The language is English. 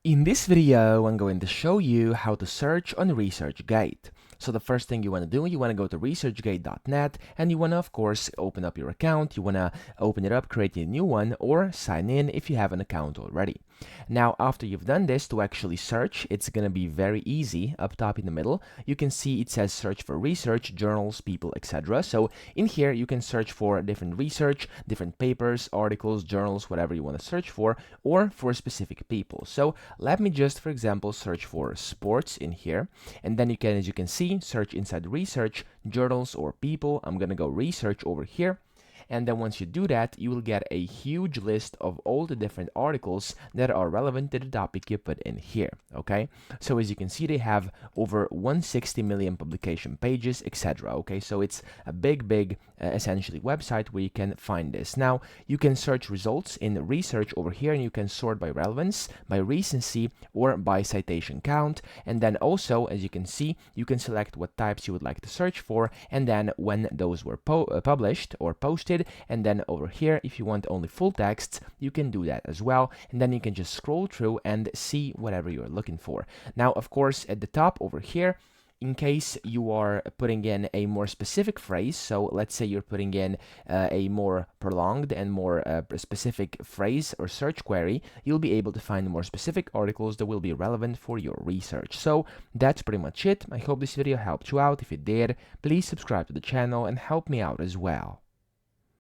In this video, I'm going to show you how to search on ResearchGate. So the first thing you want to do, you want to go to researchgate.net and you want to, of course, open up your account. You want to open it up, create a new one, or sign in if you have an account already. Now, after you've done this, to actually search, it's going to be very easy. Up top in the middle, you can see it says search for research, journals, people, etc. So in here, you can search for different research, different papers, articles, journals, whatever you want to search for, or for specific people. So let me just, for example, search for sports in here, and then you can, as you can see, search inside research, journals, or people. I'm gonna go research over here. And then once you do that, you will get a huge list of all the different articles that are relevant to the topic you put in here, okay? So as you can see, they have over 160 million publication pages, etc. Okay, so it's a big, essentially website where you can find this. Now, you can search results in research over here, and you can sort by relevance, by recency, or by citation count. And then also, as you can see, you can select what types you would like to search for, and then when those were published or posted. And then over here, if you want only full texts, you can do that as well, and then you can just scroll through and see whatever you're looking for. Now, of course, at the top over here, in case you are putting in a more specific phrase, so let's say you're putting in a more prolonged and more specific phrase or search query, you'll be able to find more specific articles that will be relevant for your research. So that's pretty much it. I hope this video helped you out. If it did, please subscribe to the channel and help me out as well.